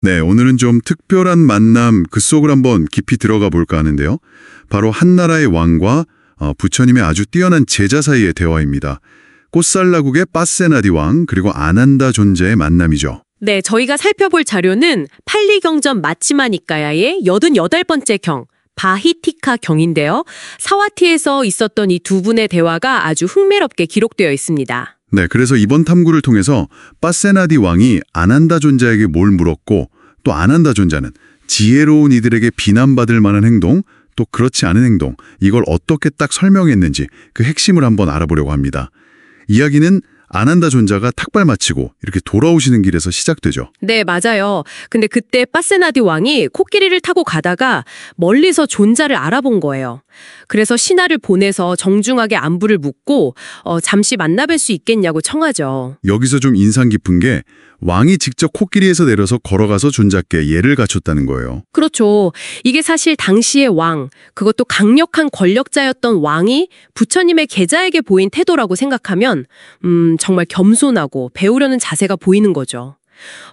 네, 오늘은 좀 특별한 만남 그 속을 한번 깊이 들어가 볼까 하는데요. 바로 한나라의 왕과 부처님의 아주 뛰어난 제자 사이의 대화입니다. 꽃살라국의 빠세나디 왕 그리고 아난다 존자의 만남이죠. 네, 저희가 살펴볼 자료는 팔리경전 마치마니까야의 88번째 경, 바히티카 경인데요. 사와티에서 있었던 이 두 분의 대화가 아주 흥미롭게 기록되어 있습니다. 네, 그래서 이번 탐구를 통해서 빠세나디 왕이 아난다 존자에게 뭘 물었고 또 아난다 존자는 지혜로운 이들에게 비난받을 만한 행동, 또 그렇지 않은 행동, 이걸 어떻게 딱 설명했는지 그 핵심을 한번 알아보려고 합니다. 이야기는 아난다 존자가 탁발 마치고 이렇게 돌아오시는 길에서 시작되죠. 네, 맞아요. 근데 그때 빠세나디 왕이 코끼리를 타고 가다가 멀리서 존자를 알아본 거예요. 그래서 신하를 보내서 정중하게 안부를 묻고 잠시 만나뵐 수 있겠냐고 청하죠. 여기서 좀 인상 깊은 게 왕이 직접 코끼리에서 내려서 걸어가서 존자께 예를 갖췄다는 거예요. 그렇죠. 이게 사실 당시의 왕, 그것도 강력한 권력자였던 왕이 부처님의 계자에게 보인 태도라고 생각하면 정말 겸손하고 배우려는 자세가 보이는 거죠.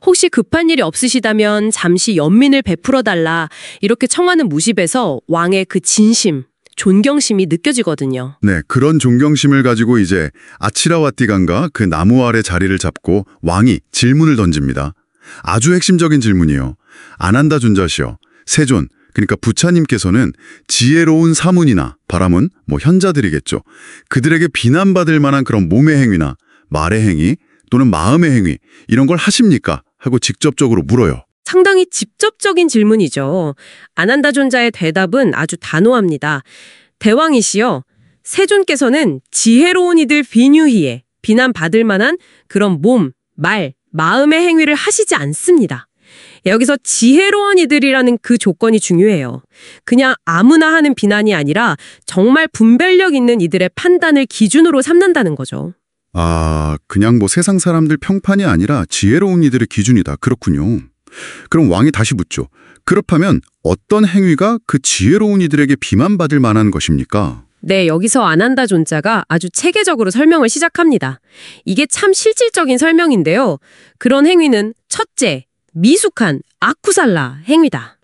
혹시 급한 일이 없으시다면 잠시 연민을 베풀어달라 이렇게 청하는 모습에서 왕의 그 진심, 존경심이 느껴지거든요. 네, 그런 존경심을 가지고 이제 아치라와띠간과 그 나무 아래 자리를 잡고 왕이 질문을 던집니다. 아주 핵심적인 질문이요. 아난다 존자시여, 세존, 그러니까 부처님께서는 지혜로운 사문이나 바라문, 현자들이겠죠. 그들에게 비난받을 만한 그런 몸의 행위나 말의 행위 또는 마음의 행위 이런 걸 하십니까? 하고 직접적으로 물어요. 상당히 직접적인 질문이죠. 아난다 존자의 대답은 아주 단호합니다. 대왕이시여, 세존께서는 지혜로운 이들 비뉴히에 비난받을 만한 그런 몸, 말, 마음의 행위를 하시지 않습니다. 여기서 지혜로운 이들이라는 그 조건이 중요해요. 그냥 아무나 하는 비난이 아니라 정말 분별력 있는 이들의 판단을 기준으로 삼는다는 거죠. 아, 그냥 세상 사람들 평판이 아니라 지혜로운 이들의 기준이다. 그렇군요. 그럼 왕이 다시 묻죠. 그렇다면 어떤 행위가 그 지혜로운 이들에게 비난받을 만한 것입니까? 네, 여기서 아난다 존자가 아주 체계적으로 설명을 시작합니다. 이게 참 실질적인 설명인데요. 그런 행위는 첫째, 미숙한 아쿠살라 행위다.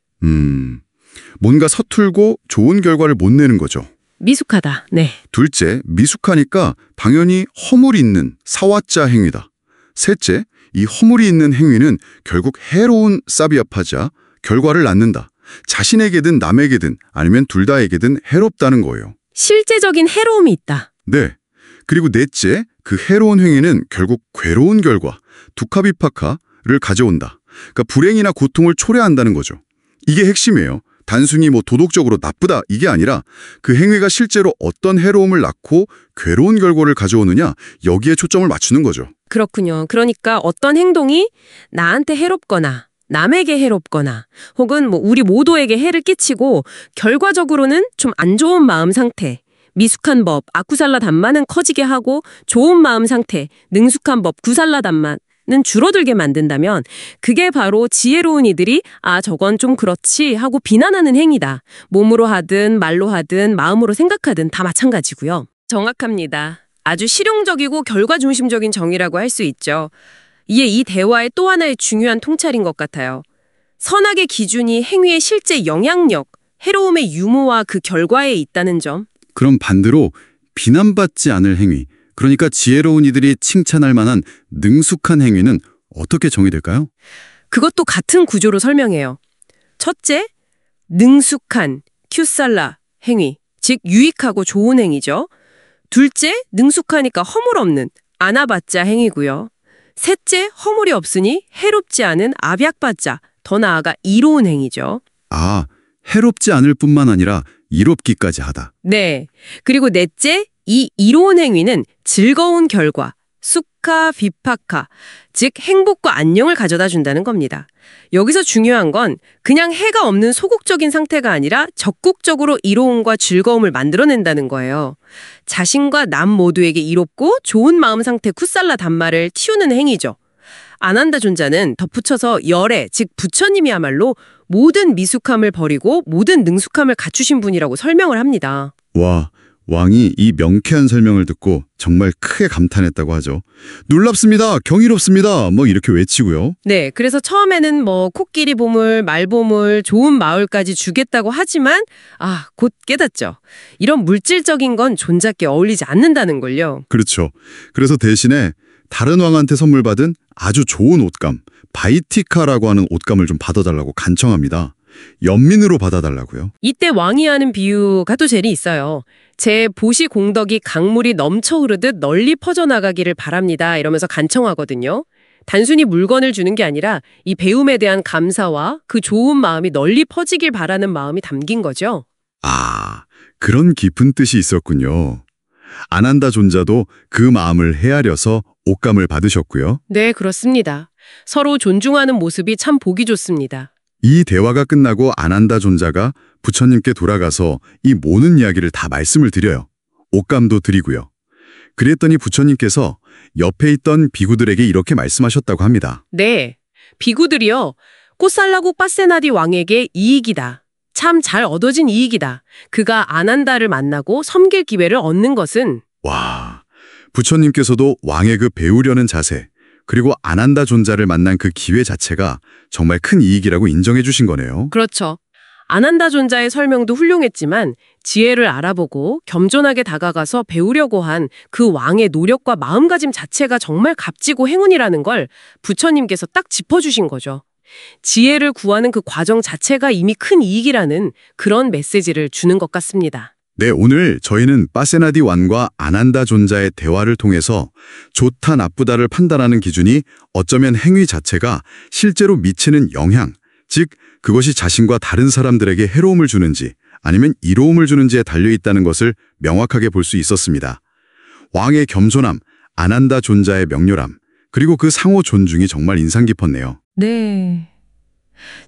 뭔가 서툴고 좋은 결과를 못 내는 거죠. 미숙하다. 네. 둘째, 미숙하니까 당연히 허물이 있는 사와자 행위다. 셋째, 이 허물이 있는 행위는 결국 해로운 사비아파자, 결과를 낳는다. 자신에게든 남에게든 아니면 둘 다에게든 해롭다는 거예요. 실제적인 해로움이 있다. 네. 그리고 넷째, 그 해로운 행위는 결국 괴로운 결과, 두카비파카를 가져온다. 그러니까 불행이나 고통을 초래한다는 거죠. 이게 핵심이에요. 단순히 도덕적으로 나쁘다 이게 아니라 그 행위가 실제로 어떤 해로움을 낳고 괴로운 결과를 가져오느냐 여기에 초점을 맞추는 거죠. 그렇군요. 그러니까 어떤 행동이 나한테 해롭거나 남에게 해롭거나 혹은 우리 모두에게 해를 끼치고 결과적으로는 좀 안 좋은 마음 상태, 미숙한 법, 아쿠살라 담마는 커지게 하고 좋은 마음 상태, 능숙한 법, 구살라 담마는 줄어들게 만든다면 그게 바로 지혜로운 이들이 저건 좀 그렇지 하고 비난하는 행위다. 몸으로 하든 말로 하든 마음으로 생각하든 다 마찬가지고요. 정확합니다. 아주 실용적이고 결과 중심적인 정의라고 할 수 있죠. 이게 이 대화의 또 하나의 중요한 통찰인 것 같아요. 선악의 기준이 행위의 실제 영향력, 해로움의 유무와 그 결과에 있다는 점. 그럼 반대로 비난받지 않을 행위, 그러니까 지혜로운 이들이 칭찬할 만한 능숙한 행위는 어떻게 정의될까요? 그것도 같은 구조로 설명해요. 첫째, 능숙한 큐살라 행위, 즉 유익하고 좋은 행위죠. 둘째, 능숙하니까 허물 없는 아나바짜 행위고요. 셋째, 허물이 없으니 해롭지 않은 아비악바짜, 더 나아가 이로운 행위죠. 아, 해롭지 않을 뿐만 아니라 이롭기까지 하다. 네. 그리고 넷째, 이 이로운 행위는 즐거운 결과, 수카 비파카, 즉 행복과 안녕을 가져다 준다는 겁니다. 여기서 중요한 건 그냥 해가 없는 소극적인 상태가 아니라 적극적으로 이로움과 즐거움을 만들어낸다는 거예요. 자신과 남 모두에게 이롭고 좋은 마음 상태 쿠살라 담마를 틔우는 행위죠. 아난다 존자는 덧붙여서 열애, 즉 부처님이야말로 모든 미숙함을 버리고 모든 능숙함을 갖추신 분이라고 설명을 합니다. 와, 왕이 이 명쾌한 설명을 듣고 정말 크게 감탄했다고 하죠. 놀랍습니다. 경이롭습니다. 뭐 이렇게 외치고요. 네, 그래서 처음에는 뭐 코끼리 보물, 말보물, 좋은 마을까지 주겠다고 하지만 곧 깨닫죠. 이런 물질적인 건 존잘께 어울리지 않는다는 걸요. 그렇죠. 그래서 대신에 다른 왕한테 선물 받은 아주 좋은 옷감, 바이티카라고 하는 옷감을 좀 받아달라고 간청합니다. 연민으로 받아달라고요. 이때 왕이 하는 비유가 또 재리 있어요. 제 보시 공덕이 강물이 넘쳐 흐르듯 널리 퍼져나가기를 바랍니다. 이러면서 간청하거든요. 단순히 물건을 주는 게 아니라 이 배움에 대한 감사와 그 좋은 마음이 널리 퍼지길 바라는 마음이 담긴 거죠. 아, 그런 깊은 뜻이 있었군요. 아난다 존자도 그 마음을 헤아려서 옷감을 받으셨고요. 네, 그렇습니다. 서로 존중하는 모습이 참 보기 좋습니다. 이 대화가 끝나고 아난다 존자가 부처님께 돌아가서 이 모든 이야기를 다 말씀을 드려요. 옷감도 드리고요. 그랬더니 부처님께서 옆에 있던 비구들에게 이렇게 말씀하셨다고 합니다. 네, 비구들이요. 꽃살라국 빠세나디 왕에게 이익이다. 참 잘 얻어진 이익이다. 그가 아난다를 만나고 섬길 기회를 얻는 것은 와, 부처님께서도 왕의 그 배우려는 자세, 그리고 아난다 존자를 만난 그 기회 자체가 정말 큰 이익이라고 인정해 주신 거네요. 그렇죠. 아난다 존자의 설명도 훌륭했지만 지혜를 알아보고 겸손하게 다가가서 배우려고 한 그 왕의 노력과 마음가짐 자체가 정말 값지고 행운이라는 걸 부처님께서 딱 짚어주신 거죠. 지혜를 구하는 그 과정 자체가 이미 큰 이익이라는 그런 메시지를 주는 것 같습니다. 네, 오늘 저희는 빠세나디 왕과 아난다 존자의 대화를 통해서 좋다 나쁘다를 판단하는 기준이 어쩌면 행위 자체가 실제로 미치는 영향, 즉 그것이 자신과 다른 사람들에게 해로움을 주는지 아니면 이로움을 주는지에 달려있다는 것을 명확하게 볼 수 있었습니다. 왕의 겸손함, 아난다 존자의 명료함, 그리고 그 상호 존중이 정말 인상 깊었네요. 네.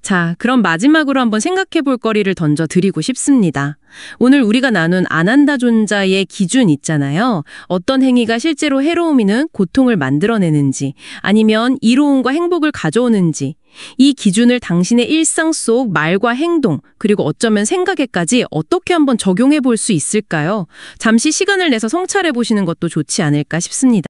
자, 그럼 마지막으로 한번 생각해 볼 거리를 던져 드리고 싶습니다. 오늘 우리가 나눈 아난다 존자의 기준 있잖아요. 어떤 행위가 실제로 해로움이는 고통을 만들어내는지 아니면 이로움과 행복을 가져오는지 이 기준을 당신의 일상 속 말과 행동 그리고 어쩌면 생각에까지 어떻게 한번 적용해 볼 수 있을까요? 잠시 시간을 내서 성찰해 보시는 것도 좋지 않을까 싶습니다.